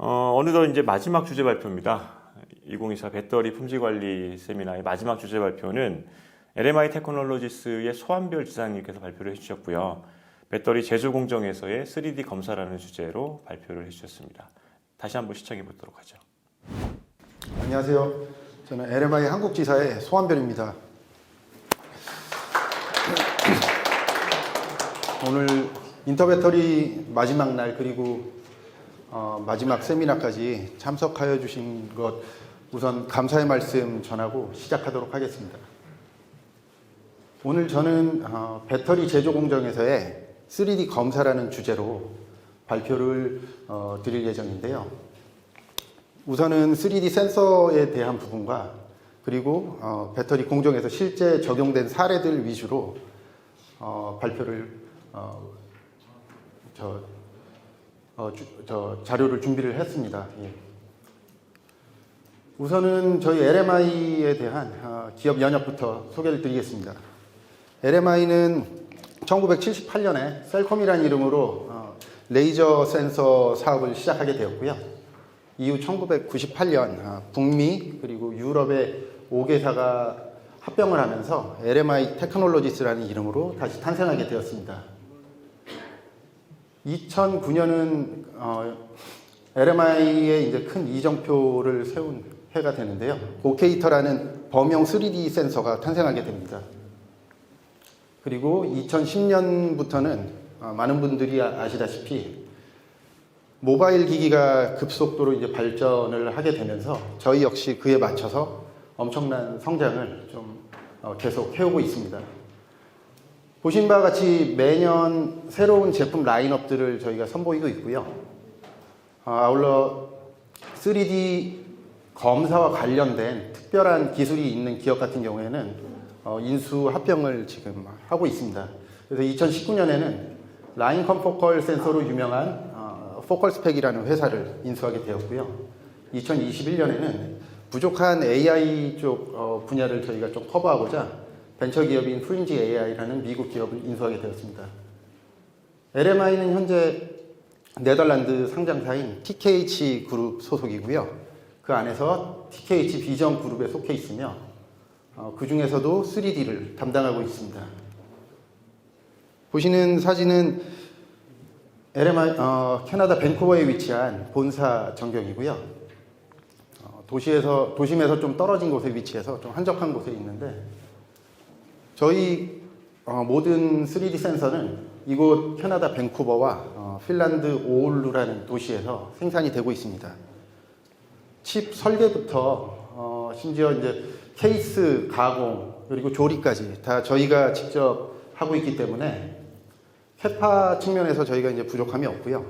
어느덧 이제 마지막 주제 발표입니다. 2024 배터리 품질 관리 세미나의 마지막 주제 발표는 LMI 테크놀로지스의 소환별 지사님께서 발표를 해주셨고요. 배터리 제조 공정에서의 3D 검사라는 주제로 발표를 해주셨습니다. 다시 한번 시청해 보도록 하죠. 안녕하세요. 저는 LMI 한국지사의 소환별입니다. 오늘 인터배터리 마지막 날 그리고 마지막 세미나까지 참석하여 주신 것 우선 감사의 말씀 전하고 시작하도록 하겠습니다. 오늘 저는 배터리 제조 공정에서의 3D 검사라는 주제로 발표를 드릴 예정인데요. 우선은 3D 센서에 대한 부분과 그리고 배터리 공정에서 실제 적용된 사례들 위주로 발표를 자료를 준비를 했습니다. 예. 우선은 저희 LMI에 대한 기업 연역부터 소개를 드리겠습니다. LMI는 1978년에 셀콤이라는 이름으로 레이저 센서 사업을 시작하게 되었고요. 이후 1998년 북미 그리고 유럽의 5개사가 합병을 하면서 LMI 테크놀로지스라는 이름으로 다시 탄생하게 되었습니다. 2009년은 LMI의 이제 큰 이정표를 세운 해가 되는데요. 고케이터라는 범용 3D 센서가 탄생하게 됩니다. 그리고 2010년부터는 많은 분들이 아시다시피 모바일 기기가 급속도로 이제 발전을 하게 되면서 저희 역시 그에 맞춰서 엄청난 성장을 좀 계속 해오고 있습니다. 보신 바와 같이 매년 새로운 제품 라인업들을 저희가 선보이고 있고요. 아울러 3D 검사와 관련된 특별한 기술이 있는 기업 같은 경우에는 인수 합병을 지금 하고 있습니다. 그래서 2019년에는 라인 컨포컬 센서로 유명한 포컬스펙이라는 회사를 인수하게 되었고요. 2021년에는 부족한 AI 쪽 분야를 저희가 좀 커버하고자 벤처기업인 프린지 AI라는 미국 기업을 인수하게 되었습니다. LMI는 현재 네덜란드 상장사인 TKH 그룹 소속이고요. 그 안에서 TKH 비전 그룹에 속해 있으며 그 중에서도 3D를 담당하고 있습니다. 보시는 사진은 LMI 캐나다 밴쿠버에 위치한 본사 전경이고요. 도심에서 좀 떨어진 곳에 위치해서 좀 한적한 곳에 있는데 저희 모든 3D 센서는 이곳 캐나다 밴쿠버와 핀란드 오울루라는 도시에서 생산이 되고 있습니다. 칩 설계부터 심지어 이제 케이스 가공 그리고 조립까지 다 저희가 직접 하고 있기 때문에 캐파 측면에서 저희가 이제 부족함이 없고요.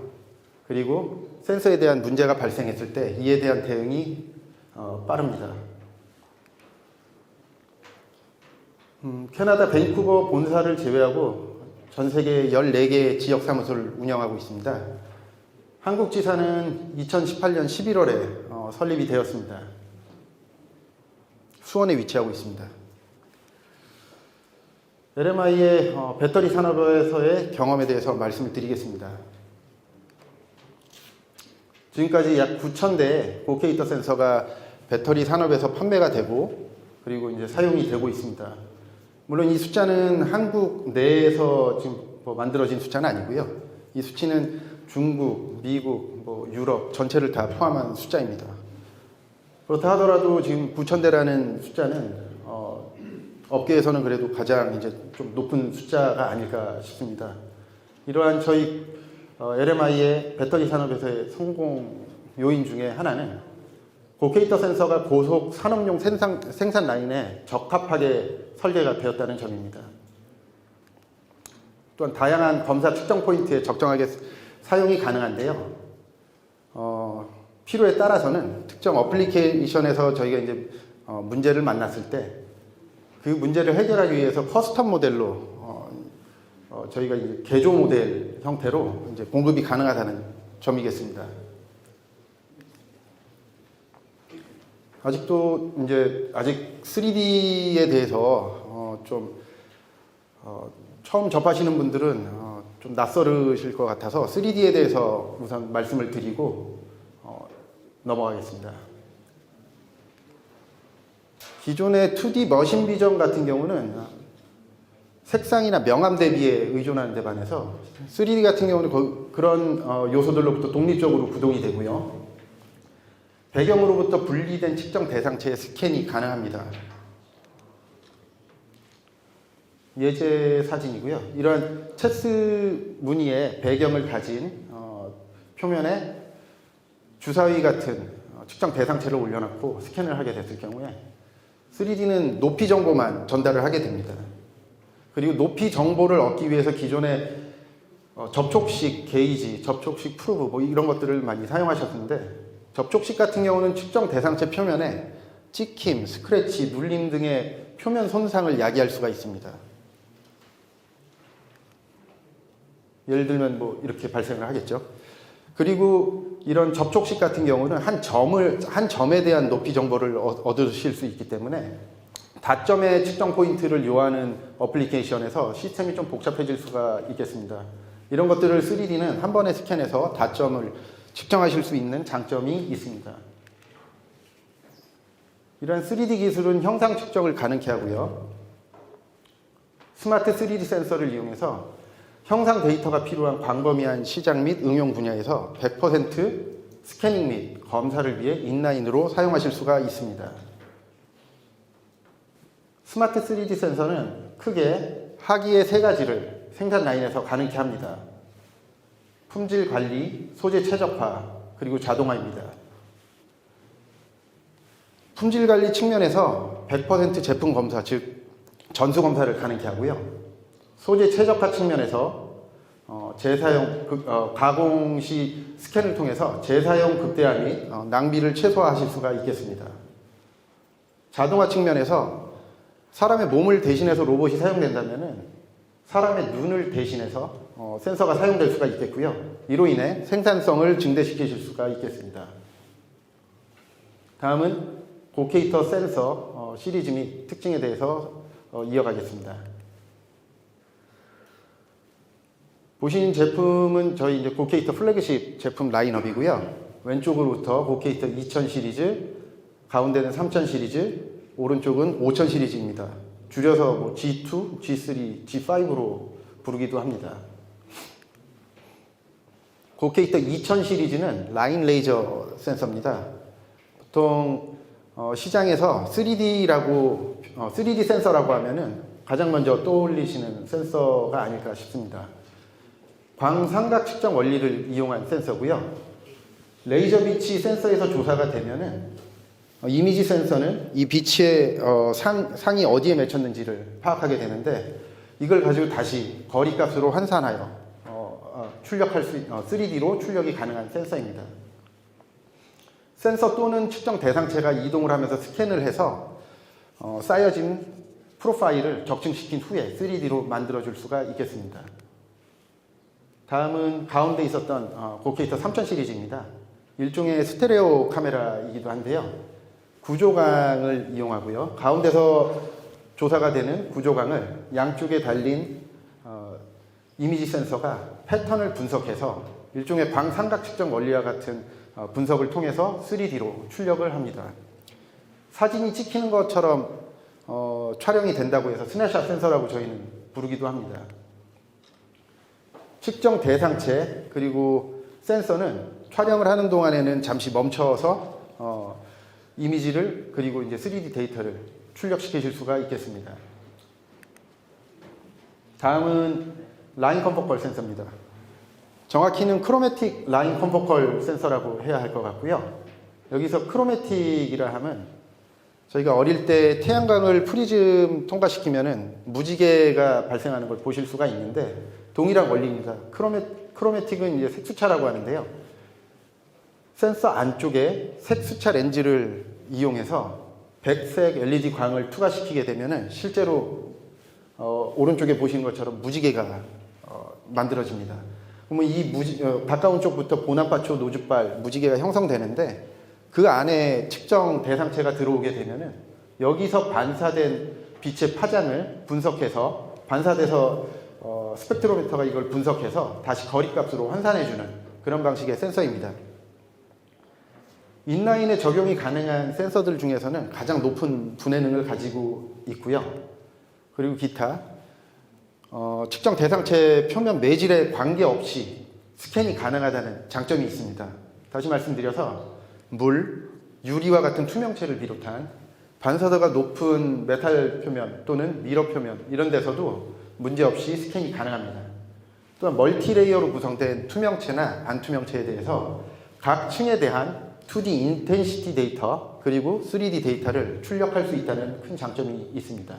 그리고 센서에 대한 문제가 발생했을 때 이에 대한 대응이 빠릅니다. 캐나다 밴쿠버 본사를 제외하고 전 세계 14개의 지역 사무소를 운영하고 있습니다. 한국지사는 2018년 11월에 설립이 되었습니다. 수원에 위치하고 있습니다. LMI의 배터리 산업에서의 경험에 대해서 말씀을 드리겠습니다. 지금까지 약 9,000대의 고케이터 센서가 배터리 산업에서 판매가 되고 그리고 이제 사용이 되고 있습니다. 물론 이 숫자는 한국 내에서 지금 만들어진 숫자는 아니고요. 이 수치는 중국, 미국, 유럽 전체를 다 포함한 숫자입니다. 그렇다 하더라도 지금 9,000대라는 숫자는 업계에서는 그래도 가장 이제 좀 높은 숫자가 아닐까 싶습니다. 이러한 저희 LMI의 배터리 산업에서의 성공 요인 중에 하나는 고케이터 센서가 고속 산업용 생산 라인에 적합하게 설계가 되었다는 점입니다. 또한 다양한 검사 측정 포인트에 적정하게 사용이 가능한데요. 필요에 따라서는 특정 어플리케이션에서 저희가 이제 문제를 만났을 때 그 문제를 해결하기 위해서 커스텀 모델로 저희가 이제 개조 모델 형태로 이제 공급이 가능하다는 점이겠습니다. 아직 3D에 대해서 처음 접하시는 분들은 좀 낯설으실 것 같아서 3D에 대해서 우선 말씀을 드리고 넘어가겠습니다. 기존의 2D 머신 비전 같은 경우는 색상이나 명암 대비에 의존하는 데 반해서 3D 같은 경우는 그런 요소들로부터 독립적으로 구동이 되고요. 배경으로부터 분리된 측정 대상체의 스캔이 가능합니다. 예제 사진이고요. 이러한 체스 무늬의 배경을 가진 표면에 주사위 같은 측정 대상체를 올려놓고 스캔을 하게 됐을 경우에 3D는 높이 정보만 전달을 하게 됩니다. 그리고 높이 정보를 얻기 위해서 기존의 접촉식 게이지, 접촉식 프로브 뭐 이런 것들을 많이 사용하셨는데 접촉식 같은 경우는 측정 대상체 표면에 찍힘, 스크래치, 눌림 등의 표면 손상을 야기할 수가 있습니다. 예를 들면 뭐 이렇게 발생을 하겠죠. 그리고 이런 접촉식 같은 경우는 한 점에 대한 높이 정보를 얻으실 수 있기 때문에 다점의 측정 포인트를 요하는 어플리케이션에서 시스템이 좀 복잡해질 수가 있겠습니다. 이런 것들을 3D는 한 번에 스캔해서 다점을 측정하실 수 있는 장점이 있습니다. 이러한 3D 기술은 형상 측정을 가능케 하고요. 스마트 3D 센서를 이용해서 형상 데이터가 필요한 광범위한 시장 및 응용 분야에서 100% 스캐닝 및 검사를 위해 인라인으로 사용하실 수가 있습니다. 스마트 3D 센서는 크게 하기의 3가지를 생산 라인에서 가능케 합니다. 품질 관리, 소재 최적화, 그리고 자동화입니다. 품질 관리 측면에서 100% 제품 검사, 즉 전수 검사를 가능케 하고요. 소재 최적화 측면에서 가공 시 스캔을 통해서 재사용 극대화 및 낭비를 최소화하실 수가 있겠습니다. 자동화 측면에서 사람의 몸을 대신해서 로봇이 사용된다면 사람의 눈을 대신해서 센서가 사용될 수가 있겠고요. 이로 인해 생산성을 증대시키실 수가 있겠습니다. 다음은 고케이터 센서 시리즈 및 특징에 대해서 이어가겠습니다. 보신 제품은 저희 이제 고케이터 플래그십 제품 라인업이고요. 왼쪽으로부터 고케이터 2000 시리즈, 가운데는 3000 시리즈, 오른쪽은 5000 시리즈입니다. 줄여서 뭐 G2, G3, G5로 부르기도 합니다. 고케이터 2000 시리즈는 라인 레이저 센서입니다. 보통 시장에서 3D 센서라고 하면은 가장 먼저 떠올리시는 센서가 아닐까 싶습니다. 광삼각 측정 원리를 이용한 센서고요. 레이저 빛이 센서에서 조사가 되면은 이미지 센서는 이 빛의 상이 어디에 맺혔는지를 파악하게 되는데 이걸 가지고 다시 거리값으로 환산하여 출력할 3D로 출력이 가능한 센서입니다. 센서 또는 측정 대상체가 이동을 하면서 스캔을 해서 쌓여진 프로파일을 적층시킨 후에 3D로 만들어줄 수가 있겠습니다. 다음은 가운데 있었던 고케이터 3000 시리즈입니다. 일종의 스테레오 카메라이기도 한데요. 구조광을 이용하고요. 가운데서 조사가 되는 구조광을 양쪽에 달린 이미지 센서가 패턴을 분석해서 일종의 광삼각 측정 원리와 같은 분석을 통해서 3D로 출력을 합니다. 사진이 찍히는 것처럼 촬영이 된다고 해서 스냅샷 센서라고 저희는 부르기도 합니다. 측정 대상체 그리고 센서는 촬영을 하는 동안에는 잠시 멈춰서 이미지를 그리고 이제 3D 데이터를 출력시키실 수가 있겠습니다. 다음은 라인 컴포컬 센서입니다. 정확히는 크로매틱 라인 컴포컬 센서라고 해야 할 것 같고요. 여기서 크로매틱이라 하면 저희가 어릴 때 태양광을 프리즘 통과시키면은 무지개가 발생하는 걸 보실 수가 있는데 동일한 원리입니다. 크로매틱은 이제 색수차라고 하는데요. 센서 안쪽에 색수차 렌즈를 이용해서 백색 LED 광을 투과시키게 되면은 실제로 오른쪽에 보시는 것처럼 무지개가 만들어집니다. 그러면 이 가까운 쪽부터 보나파초 노즈발 무지개가 형성되는데 그 안에 측정 대상체가 들어오게 되면은 여기서 반사된 빛의 파장을 분석해서 반사돼서 스펙트로미터가 이걸 분석해서 다시 거리값으로 환산해주는 그런 방식의 센서입니다. 인라인에 적용이 가능한 센서들 중에서는 가장 높은 분해능을 가지고 있고요. 그리고 기타 측정 대상체 표면 매질에 관계없이 스캔이 가능하다는 장점이 있습니다. 다시 말씀드려서 물, 유리와 같은 투명체를 비롯한 반사도가 높은 메탈 표면 또는 미러 표면 이런 데서도 문제없이 스캔이 가능합니다. 또한 멀티레이어로 구성된 투명체나 반투명체에 대해서 각 층에 대한 2D 인텐시티 데이터 그리고 3D 데이터를 출력할 수 있다는 큰 장점이 있습니다.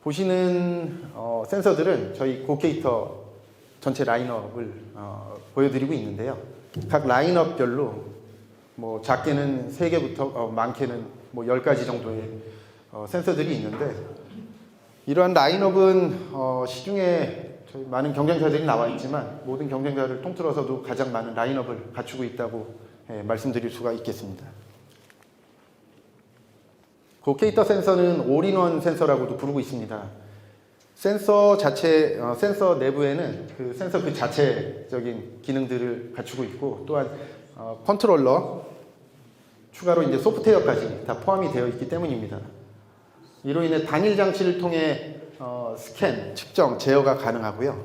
보시는 센서들은 저희 고케이터 전체 라인업을 보여드리고 있는데요. 각 라인업별로 뭐 작게는 3개부터 많게는 뭐 10가지 정도의 센서들이 있는데 이러한 라인업은 시중에 저희 많은 경쟁사들이 나와 있지만 모든 경쟁사를 통틀어서도 가장 많은 라인업을 갖추고 있다고 말씀드릴 수가 있겠습니다. 고케이터 센서는 올인원 센서라고도 부르고 있습니다. 센서 자체, 센서 내부에는 그 센서 그 자체적인 기능들을 갖추고 있고 또한 컨트롤러, 추가로 이제 소프트웨어까지 다 포함이 되어 있기 때문입니다. 이로 인해 단일 장치를 통해 스캔, 측정, 제어가 가능하고요.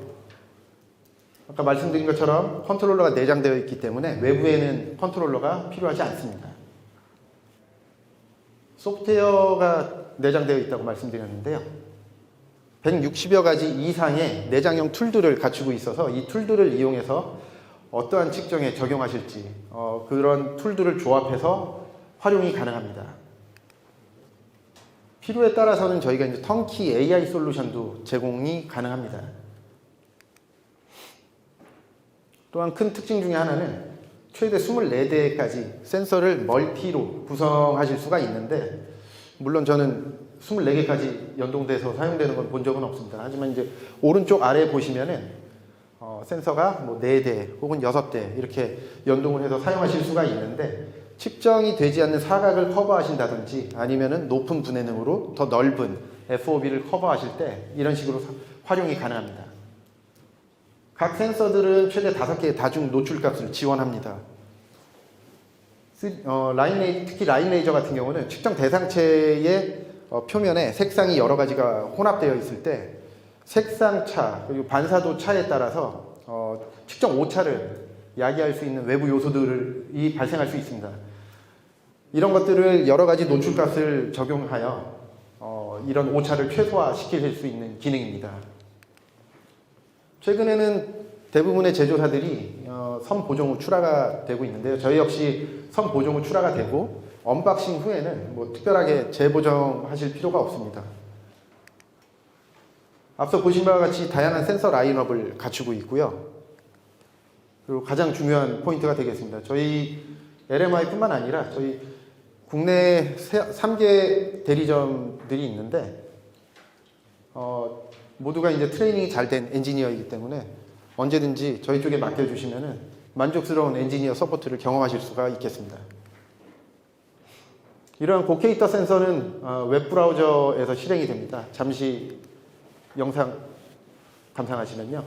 아까 말씀드린 것처럼 컨트롤러가 내장되어 있기 때문에 외부에는 컨트롤러가 필요하지 않습니다. 소프트웨어가 내장되어 있다고 말씀드렸는데요. 160여 가지 이상의 내장형 툴들을 갖추고 있어서 이 툴들을 이용해서 어떠한 측정에 적용하실지 그런 툴들을 조합해서 활용이 가능합니다. 필요에 따라서는 저희가 이제 턴키 AI 솔루션도 제공이 가능합니다. 또한 큰 특징 중에 하나는 최대 24대까지 센서를 멀티로 구성하실 수가 있는데 물론 저는 24개까지 연동돼서 사용되는 건 본 적은 없습니다. 하지만 이제 오른쪽 아래 보시면은 센서가 뭐 4대 혹은 6대 이렇게 연동을 해서 사용하실 수가 있는데 측정이 되지 않는 사각을 커버하신다든지 아니면은 높은 분해능으로 더 넓은 FOB를 커버하실 때 이런 식으로 활용이 가능합니다. 각 센서들은 최대 5개의 다중 노출값을 지원합니다. 특히 라인 레이저 같은 경우는 측정 대상체의 표면에 색상이 여러 가지가 혼합되어 있을 때 색상 차 그리고 반사도 차에 따라서 측정 오차를 야기할 수 있는 외부 요소들이 발생할 수 있습니다. 이런 것들을 여러 가지 노출값을 적용하여 이런 오차를 최소화시킬 수 있는 기능입니다. 최근에는 대부분의 제조사들이 선 보정 후 출하가 되고 있는데요. 저희 역시 선 보정 후 출하가 되고 언박싱 후에는 뭐 특별하게 재보정하실 필요가 없습니다. 앞서 보신 바와 같이 다양한 센서 라인업을 갖추고 있고요. 그리고 가장 중요한 포인트가 되겠습니다. 저희 LMI뿐만 아니라 저희 국내 3개 대리점들이 있는데 모두가 이제 트레이닝이 잘 된 엔지니어이기 때문에 언제든지 저희 쪽에 맡겨주시면은 만족스러운 엔지니어 서포트를 경험하실 수가 있겠습니다. 이러한 고케이터 센서는 웹브라우저에서 실행이 됩니다. 잠시 영상 감상하시면요.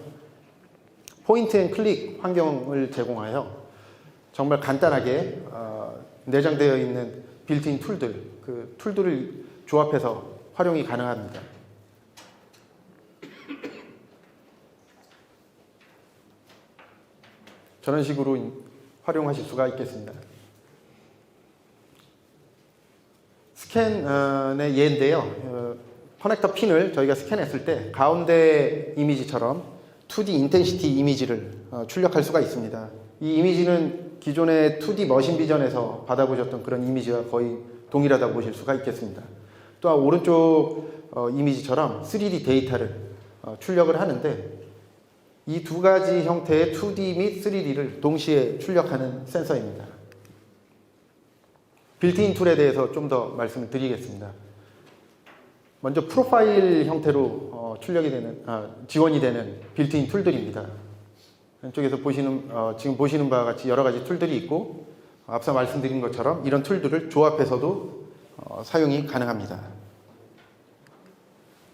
포인트 앤 클릭 환경을 제공하여 정말 간단하게 내장되어 있는 빌트인 툴들, 그 툴들을 조합해서 활용이 가능합니다. 저런 식으로 활용하실 수가 있겠습니다. 스캔의 예인데요. 커넥터 핀을 저희가 스캔했을 때 가운데 이미지처럼 2D 인텐시티 이미지를 출력할 수가 있습니다. 이 이미지는 기존의 2D 머신 비전에서 받아보셨던 그런 이미지와 거의 동일하다고 보실 수가 있겠습니다. 또한 오른쪽 이미지처럼 3D 데이터를 출력을 하는데 이 두 가지 형태의 2D 및 3D를 동시에 출력하는 센서입니다. 빌트인 툴에 대해서 좀 더 말씀을 드리겠습니다. 먼저 프로파일 형태로 지원이 되는 빌트인 툴들입니다. 왼쪽에서 지금 보시는 바와 같이 여러 가지 툴들이 있고 앞서 말씀드린 것처럼 이런 툴들을 조합해서도 사용이 가능합니다.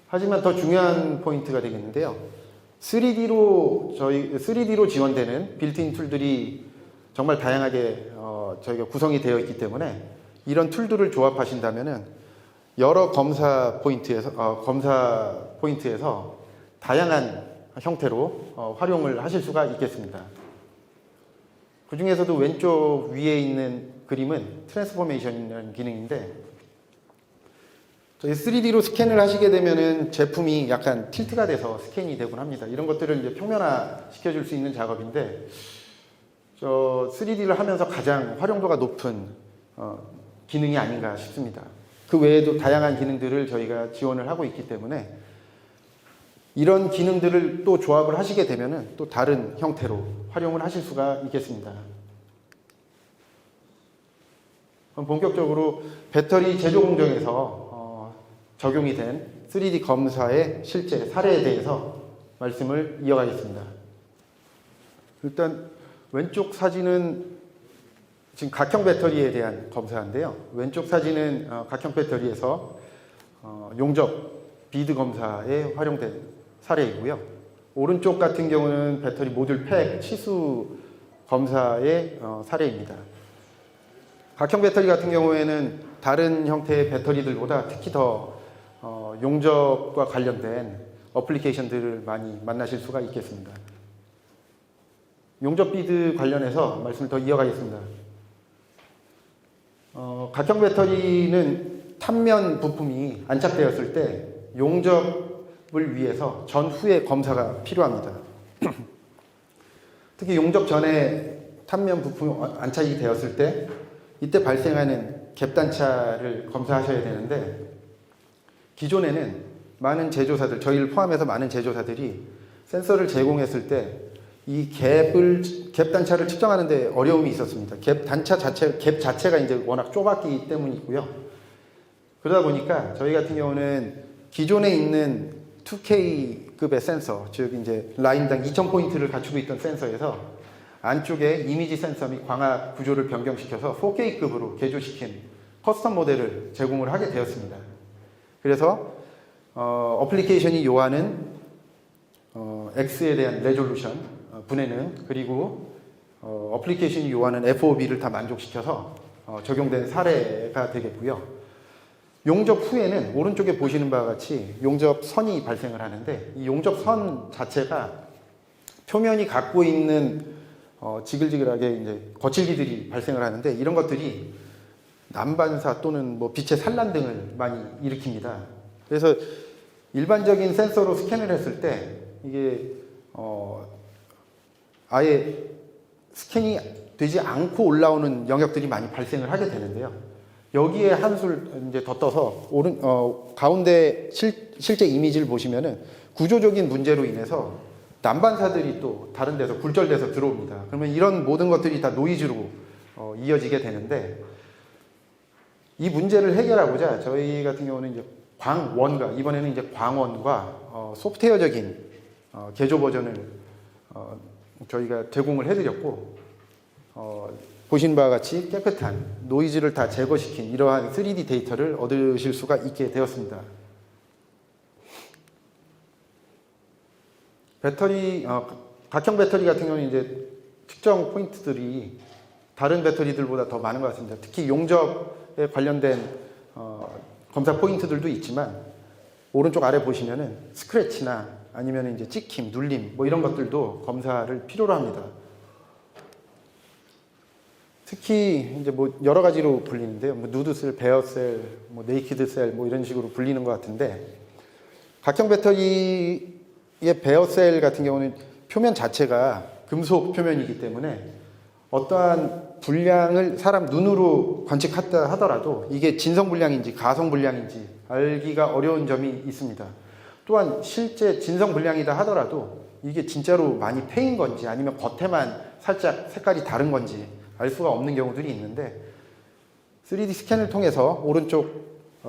하지만 더 중요한 포인트가 되겠는데요. 3D로 지원되는 빌트인 툴들이 정말 다양하게 저희가 구성이 되어 있기 때문에 이런 툴들을 조합하신다면은 여러 검사 포인트에서 다양한 형태로 활용을 하실 수가 있겠습니다. 그 중에서도 왼쪽 위에 있는 그림은 트랜스포메이션이라는 기능인데, 저희 3D로 스캔을 하시게 되면은 제품이 약간 틸트가 돼서 스캔이 되곤 합니다. 이런 것들을 이제 평면화 시켜줄 수 있는 작업인데, 3D를 하면서 가장 활용도가 높은 기능이 아닌가 싶습니다. 그 외에도 다양한 기능들을 저희가 지원을 하고 있기 때문에 이런 기능들을 또 조합을 하시게 되면은 또 다른 형태로 활용을 하실 수가 있겠습니다. 그럼 본격적으로 배터리 제조 공정에서 적용이 된 3D 검사의 실제 사례에 대해서 말씀을 이어가겠습니다. 일단 왼쪽 사진은 지금 각형 배터리에 대한 검사인데요. 왼쪽 사진은 각형 배터리에서 용접 비드 검사에 활용된 사례이고요. 오른쪽 같은 경우는 배터리 모듈 팩 치수 검사의 사례입니다. 각형 배터리 같은 경우에는 다른 형태의 배터리들보다 특히 더 용접과 관련된 어플리케이션들을 많이 만나실 수가 있겠습니다. 용접 비드 관련해서 말씀을 더 이어가겠습니다. 각형 배터리는 탑면 부품이 안착되었을 때 용접을 위해서 전후의 검사가 필요합니다. 특히 용접 전에 탑면 부품이 안착이 되었을 때 이때 발생하는 갭 단차를 검사하셔야 되는데, 기존에는 많은 제조사들, 저희를 포함해서 많은 제조사들이 센서를 제공했을 때 이 갭 단차를 측정하는데 어려움이 있었습니다. 갭 자체가 이제 워낙 좁았기 때문이고요. 그러다 보니까 저희 같은 경우는 기존에 있는 2K급의 센서, 즉 이제 라인당 2000포인트를 갖추고 있던 센서에서 안쪽에 이미지 센서 및 광학 구조를 변경시켜서 4K급으로 개조시킨 커스텀 모델을 제공을 하게 되었습니다. 그래서 어플리케이션이 요하는 X에 대한 레졸루션, 분해능, 그리고 어플리케이션이 요하는 FOV를 다 만족시켜서 적용된 사례가 되겠고요. 용접 후에는 오른쪽에 보시는 바와 같이 용접선이 발생을 하는데, 이 용접선 자체가 표면이 갖고 있는 지글지글하게 이제 거칠기들이 발생을 하는데, 이런 것들이 난반사 또는 뭐 빛의 산란 등을 많이 일으킵니다. 그래서 일반적인 센서로 스캔을 했을 때 이게 아예 스캔이 되지 않고 올라오는 영역들이 많이 발생을 하게 되는데요. 여기에 한술 이제 더 떠서 가운데 실제 이미지를 보시면은 구조적인 문제로 인해서 난반사들이 또 다른 데서 굴절돼서 들어옵니다. 그러면 이런 모든 것들이 다 노이즈로 이어지게 되는데, 이 문제를 해결하고자 저희 같은 경우는 이제 광원과, 이번에는 이제 광원과 소프트웨어적인 개조 버전을 저희가 제공을 해드렸고, 보신 바와 같이 깨끗한 노이즈를 다 제거시킨 이러한 3D 데이터를 얻으실 수가 있게 되었습니다. 배터리, 각형 배터리 같은 경우는 이제 특정 포인트들이 다른 배터리들보다 더 많은 것 같습니다. 특히 용접에 관련된 검사 포인트들도 있지만, 오른쪽 아래 보시면은 스크래치나 아니면 이제 찍힘, 눌림, 뭐 이런 것들도 검사를 필요로 합니다. 특히 이제 뭐 여러 가지로 불리는데요. 뭐 누드셀, 베어셀, 뭐 네이키드셀, 뭐 이런 식으로 불리는 것 같은데, 각형 배터리의 베어셀 같은 경우는 표면 자체가 금속 표면이기 때문에 어떠한 불량을 사람 눈으로 관측했다 하더라도 이게 진성 불량인지 가성 불량인지 알기가 어려운 점이 있습니다. 또한 실제 진성 불량이다 하더라도 이게 진짜로 많이 패인 건지 아니면 겉에만 살짝 색깔이 다른 건지 알 수가 없는 경우들이 있는데, 3D 스캔을 통해서 오른쪽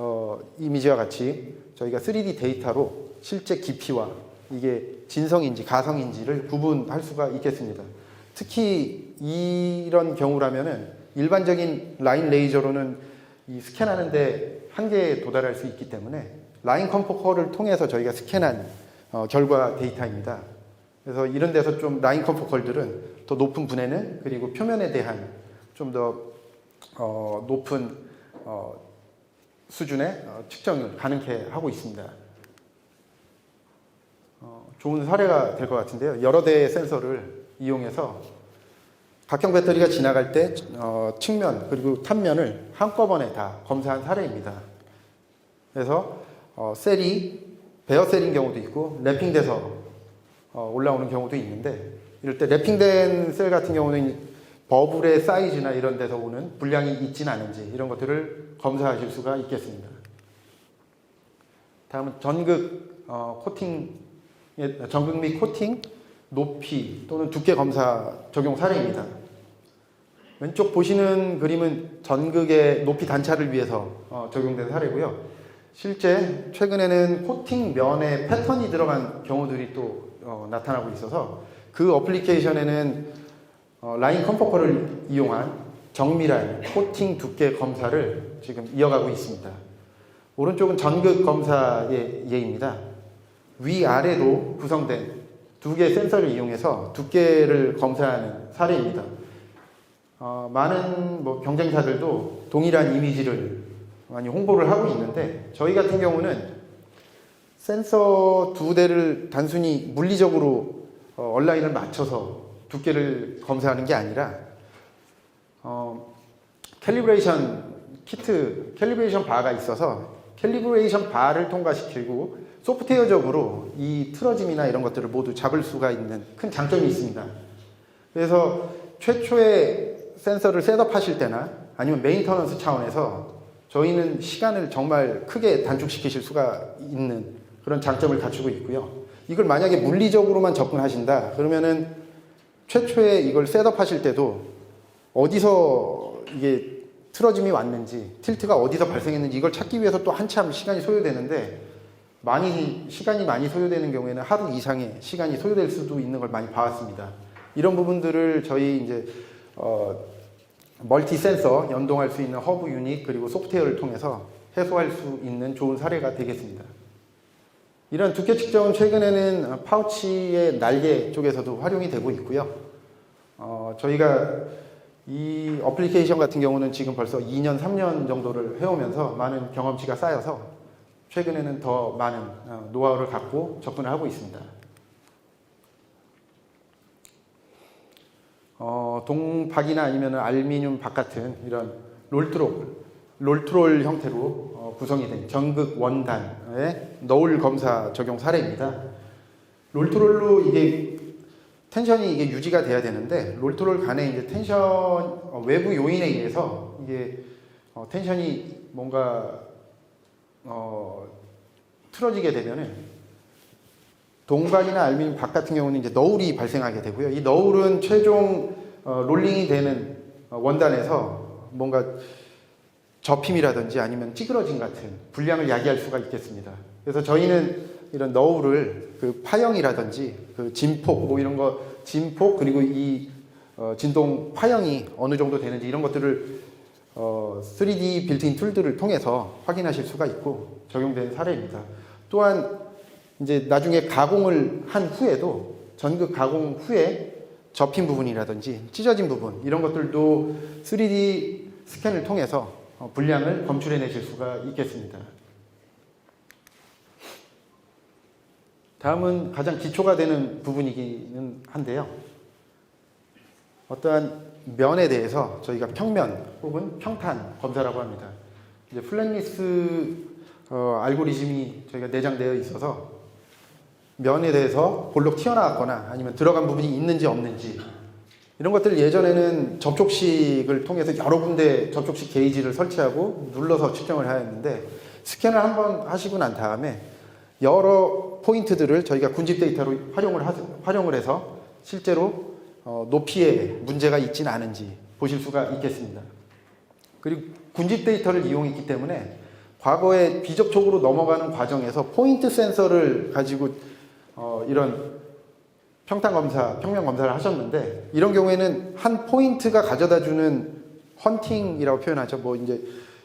이미지와 같이 저희가 3D 데이터로 실제 깊이와 이게 진성인지 가성인지를 구분할 수가 있겠습니다. 특히 이런 경우라면은 일반적인 라인 레이저로는 이 스캔하는데 한계에 도달할 수 있기 때문에 라인 컴포커를 통해서 저희가 스캔한 결과 데이터입니다. 그래서 이런 데서 좀 라인 컴포컬들은 더 높은 분해는 그리고 표면에 대한 좀 더 높은 수준의 측정을 가능케 하고 있습니다. 좋은 사례가 될 것 같은데요. 여러 대의 센서를 이용해서 각형 배터리가 지나갈 때 측면 그리고 탑면을 한꺼번에 다 검사한 사례입니다. 그래서 셀이 베어 셀인 경우도 있고 랩핑돼서 올라오는 경우도 있는데 이럴 때 랩핑된 셀 같은 경우는 버블의 사이즈나 이런 데서 오는 불량이 있진 않은지 이런 것들을 검사하실 수가 있겠습니다. 다음은 전극 및 코팅 높이 또는 두께 검사 적용 사례입니다. 왼쪽 보시는 그림은 전극의 높이 단차를 위해서 적용된 사례고요. 실제 최근에는 코팅 면에 패턴이 들어간 경우들이 또 나타나고 있어서 그 어플리케이션에는 라인 컴포커를 이용한 정밀한 코팅 두께 검사를 지금 이어가고 있습니다. 오른쪽은 전극 검사의 예입니다. 위아래로 구성된 두 개의 센서를 이용해서 두께를 검사하는 사례입니다. 많은 경쟁사들도 동일한 이미지를 많이 홍보를 하고 있는데 저희 같은 경우는 센서 두 대를 단순히 물리적으로 얼라인을 맞춰서 두께를 검사하는 게 아니라 캘리브레이션 키트, 캘리브레이션 바가 있어서 캘리브레이션 바를 통과시키고 소프트웨어적으로 이 틀어짐이나 이런 것들을 모두 잡을 수가 있는 큰 장점이 있습니다. 그래서 최초의 센서를 셋업하실 때나 아니면 메인터넌스 차원에서 저희는 시간을 정말 크게 단축시키실 수가 있는 그런 장점을 갖추고 있고요. 이걸 만약에 물리적으로만 접근하신다 그러면은 최초에 이걸 셋업하실 때도 어디서 이게 틀어짐이 왔는지 틸트가 어디서 발생했는지 이걸 찾기 위해서 또 한참 시간이 소요되는데 시간이 많이 소요되는 경우에는 하루 이상의 시간이 소요될 수도 있는 걸 많이 봐왔습니다. 이런 부분들을 저희 이제 멀티 센서 연동할 수 있는 허브 유닛 그리고 소프트웨어를 통해서 해소할 수 있는 좋은 사례가 되겠습니다. 이런 두께 측정은 최근에는 파우치의 날개 쪽에서도 활용이 되고 있고요. 저희가 이 어플리케이션 같은 경우는 지금 벌써 2년, 3년 정도를 해오면서 많은 경험치가 쌓여서 최근에는 더 많은 노하우를 갖고 접근을 하고 있습니다. 동박이나 아니면 알루미늄 박 같은 이런 롤트롤 형태로 구성이 된 전극 원단의 너울 검사 적용 사례입니다. 롤트롤로 이게 텐션이 이게 유지가 돼야 되는데 롤트롤 간에 이제 텐션 외부 요인에 의해서 이게 텐션이 뭔가 틀어지게 되면은 동박이나 알루미늄 박 같은 경우는 이제 너울이 발생하게 되고요. 이 너울은 최종 롤링이 되는 원단에서 뭔가 접힘이라든지 아니면 찌그러짐 같은 불량을 야기할 수가 있겠습니다. 그래서 저희는 이런 너울을 그 파형이라든지 그 진폭 이런 거 진폭 그리고 이 진동 파형이 어느 정도 되는지 이런 것들을 3D 빌트인 툴들을 통해서 확인하실 수가 있고 적용된 사례입니다. 또한 이제 나중에 가공을 한 후에도 전극 가공 후에 접힌 부분이라든지 찢어진 부분 이런 것들도 3D 스캔을 통해서 불량을 검출해 내실 수가 있겠습니다. 다음은 가장 기초가 되는 부분이기는 한데요. 어떠한 면에 대해서 저희가 평면 혹은 평탄 검사라고 합니다. 이제 플랫리스 알고리즘이 저희가 내장되어 있어서 면에 대해서 볼록 튀어나왔거나 아니면 들어간 부분이 있는지 없는지 이런 것들 예전에는 접촉식을 통해서 여러 군데 접촉식 게이지를 설치하고 눌러서 측정을 해야 했는데 스캔을 한번 하시고 난 다음에 여러 포인트들을 저희가 군집 데이터로 활용을 해서 실제로 높이에 문제가 있진 않은지 보실 수가 있겠습니다. 그리고 군집 데이터를 이용했기 때문에 과거에 비접촉으로 넘어가는 과정에서 포인트 센서를 가지고 이런 평면 검사를 하셨는데 이런 경우에는 한 포인트가 가져다주는 헌팅이라고 표현하죠. 이제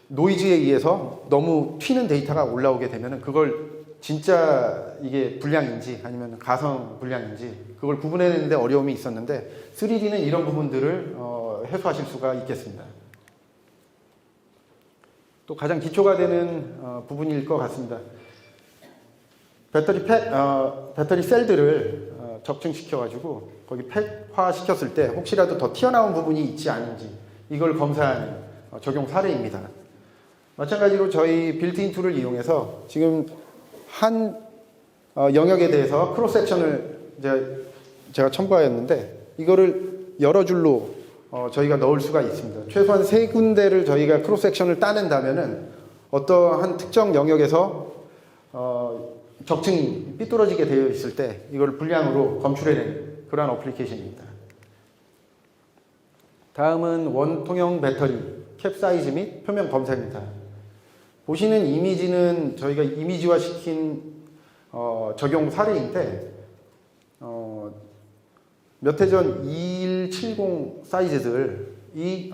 노이즈에 의해서 너무 튀는 데이터가 올라오게 되면 그걸 진짜 이게 불량인지 아니면 가성 불량인지 그걸 구분해내는데 어려움이 있었는데 3D는 이런 부분들을 해소하실 수가 있겠습니다. 또 가장 기초가 되는 부분일 것 같습니다. 배터리 셀들을 적층시켜가지고 거기 팩화 시켰을 때 혹시라도 더 튀어나온 부분이 있지 않은지 이걸 검사하는 적용 사례입니다. 마찬가지로 저희 빌트인 툴을 이용해서 지금 한 영역에 대해서 크로스 섹션을 제가 첨부하였는데 이거를 여러 줄로 저희가 넣을 수가 있습니다. 최소한 3군데를 저희가 크로스 섹션을 따낸다면은 어떠한 특정 영역에서 적층이 삐뚤어지게 되어 있을 때 이걸 불량으로 검출해내는 그러한 어플리케이션입니다. 다음은 원통형 배터리 캡 사이즈 및 표면 검사입니다. 보시는 이미지는 저희가 이미지화 시킨 적용 사례인데 몇 해 전 2170 사이즈들이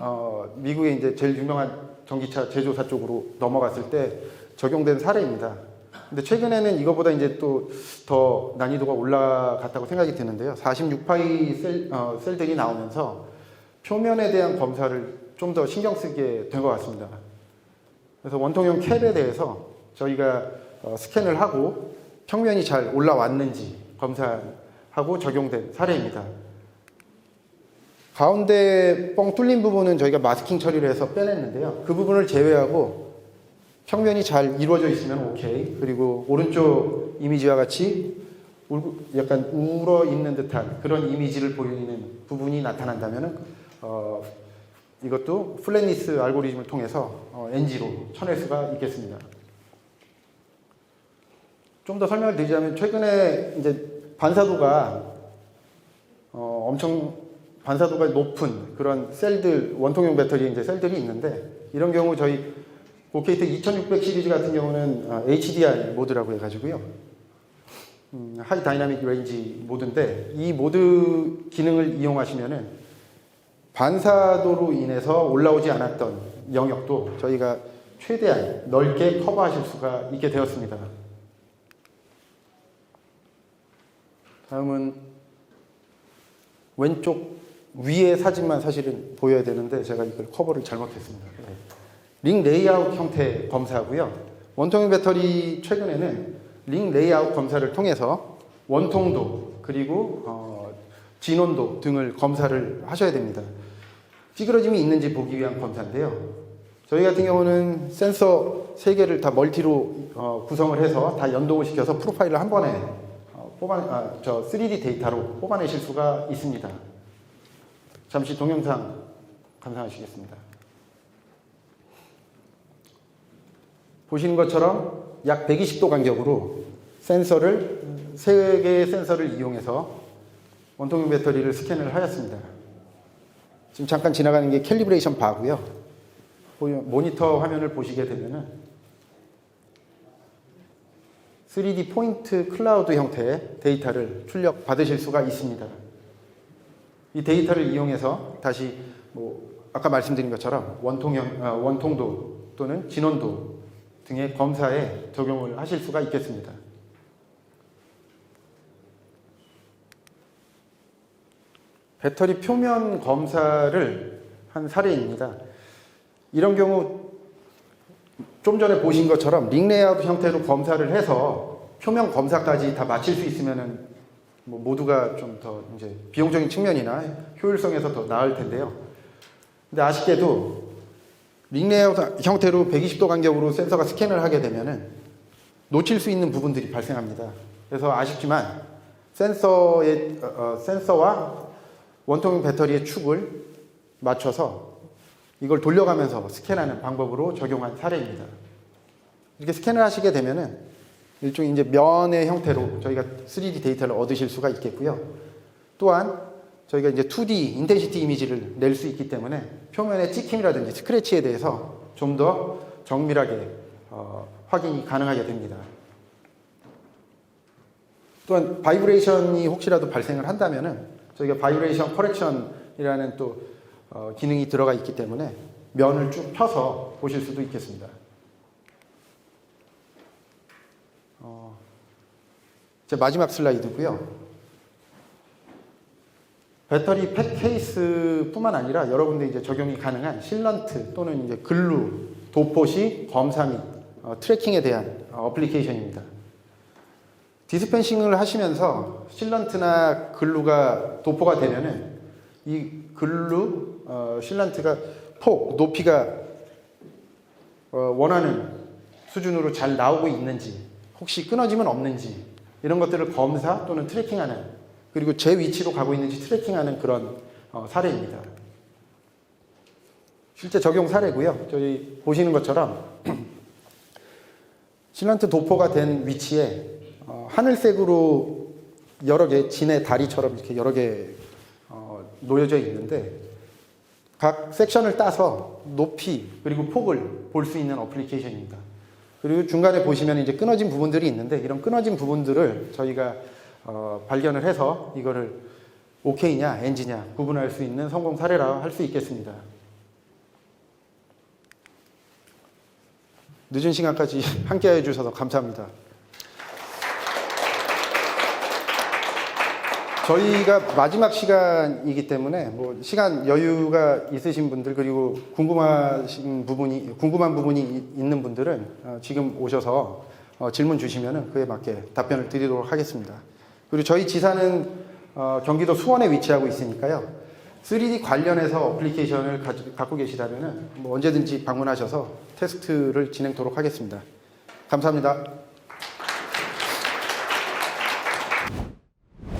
미국의 이제 제일 유명한 전기차 제조사 쪽으로 넘어갔을 때 적용된 사례입니다. 근데 최근에는 이거보다 이제 또 더 난이도가 올라갔다고 생각이 드는데요. 46파이 셀들이 나오면서 표면에 대한 검사를 좀 더 신경 쓰게 된 것 같습니다. 그래서 원통형 캡에 대해서 저희가 스캔을 하고 평면이 잘 올라왔는지 검사하고 적용된 사례입니다. 가운데 뻥 뚫린 부분은 저희가 마스킹 처리를 해서 빼냈는데요. 그 부분을 제외하고 평면이 잘 이루어져 있으면 오케이. 그리고 오른쪽 이미지와 같이 약간 울어 있는 듯한 그런 이미지를 보이는 부분이 나타난다면 이것도 플랫니스 알고리즘을 통해서 NG로 쳐낼 수가 있겠습니다. 좀 더 설명을 드리자면 최근에 이제 반사도가 엄청 반사도가 높은 그런 셀들 원통형 배터리 이제 셀들이 있는데 이런 경우 저희 고케이트 2600 시리즈 같은 경우는 HDR 모드라고 해가지고요. 하이 다이나믹 레인지 모드인데 이 모드 기능을 이용하시면은 반사도로 인해서 올라오지 않았던 영역도 저희가 최대한 넓게 커버하실 수가 있게 되었습니다. 다음은 왼쪽 위의 사진만 사실은 보여야 되는데 제가 이걸 커버를 잘못했습니다. 링 레이아웃 형태 검사하고요. 원통형 배터리 최근에는 링 레이아웃 검사를 통해서 원통도 그리고 진원도 등을 검사를 하셔야 됩니다. 찌그러짐이 있는지 보기 위한 검사인데요. 저희 같은 경우는 센서 3개를 다 멀티로 구성을 해서 다 연동을 시켜서 프로파일을 한 번에 3D 데이터로 뽑아내실 수가 있습니다. 잠시 동영상 감상하시겠습니다. 보시는 것처럼 약 120도 간격으로 센서를 3개의 센서를 이용해서 원통형 배터리를 스캔을 하였습니다. 지금 잠깐 지나가는 게 캘리브레이션 바고요. 모니터 화면을 보시게 되면은 3D 포인트 클라우드 형태의 데이터를 출력 받으실 수가 있습니다. 이 데이터를 이용해서 다시 아까 말씀드린 것처럼 원통도 또는 진원도 등의 검사에 적용을 하실 수가 있겠습니다. 배터리 표면 검사를 한 사례입니다. 이런 경우 좀 전에 보신 것처럼 링 레이아웃 형태로 검사를 해서 표면 검사까지 다 마칠 수 있으면은 모두가 좀 더 이제 비용적인 측면이나 효율성에서 더 나을 텐데요. 근데 아쉽게도 링 레이아웃 형태로 120도 간격으로 센서가 스캔을 하게 되면은 놓칠 수 있는 부분들이 발생합니다. 그래서 아쉽지만 센서와 원통형 배터리의 축을 맞춰서 이걸 돌려가면서 스캔하는 방법으로 적용한 사례입니다. 이렇게 스캔을 하시게 되면은 일종의 이제 면의 형태로 저희가 3D 데이터를 얻으실 수가 있겠고요. 또한 저희가 이제 2D 인텐시티 이미지를 낼 수 있기 때문에 표면의 찍힘이라든지 스크래치에 대해서 좀 더 정밀하게 확인이 가능하게 됩니다. 또한 바이브레이션이 혹시라도 발생을 한다면은 저희가 바이브레이션 커렉션이라는 또 기능이 들어가 있기 때문에 면을 쭉 펴서 보실 수도 있겠습니다. 이제 마지막 슬라이드고요. 배터리 팩 케이스뿐만 아니라 여러 군데 이제 적용이 가능한 실런트 또는 이제 글루, 도포시 검사 및 트래킹에 대한 어플리케이션입니다. 디스펜싱을 하시면서 실런트나 글루가 도포가 되면은 이 글루, 실런트가 폭, 높이가 원하는 수준으로 잘 나오고 있는지, 혹시 끊어짐은 없는지 이런 것들을 검사 또는 트래킹하는, 그리고 제 위치로 가고 있는지 트래킹하는 그런 사례입니다. 실제 적용 사례고요. 저희 보시는 것처럼 실런트 도포가 된 위치에 하늘색으로 여러 개 진의 다리처럼 이렇게 여러 개 놓여져 있는데 각 섹션을 따서 높이 그리고 폭을 볼 수 있는 어플리케이션입니다. 그리고 중간에 보시면 이제 끊어진 부분들이 있는데 이런 끊어진 부분들을 저희가 발견을 해서 이거를 OK냐 NG냐 구분할 수 있는 성공 사례라 할 수 있겠습니다. 늦은 시간까지 함께 해주셔서 감사합니다. 저희가 마지막 시간이기 때문에 뭐 시간 여유가 있으신 분들 그리고 궁금한 부분이 있는 분들은 지금 오셔서 질문 주시면 그에 맞게 답변을 드리도록 하겠습니다. 그리고 저희 지사는 경기도 수원에 위치하고 있으니까요. 3D 관련해서 어플리케이션을 갖고 계시다면 뭐 언제든지 방문하셔서 테스트를 진행토록 하겠습니다. 감사합니다.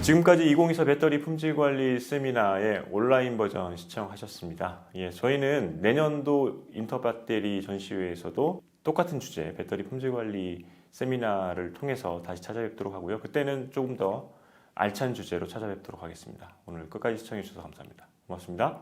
지금까지 2024 배터리 품질 관리 세미나의 온라인 버전 시청하셨습니다. 예, 저희는 내년도 인터배터리 전시회에서도 똑같은 주제 배터리 품질 관리 세미나를 통해서 다시 찾아뵙도록 하고요. 그때는 조금 더 알찬 주제로 찾아뵙도록 하겠습니다. 오늘 끝까지 시청해 주셔서 감사합니다. 고맙습니다.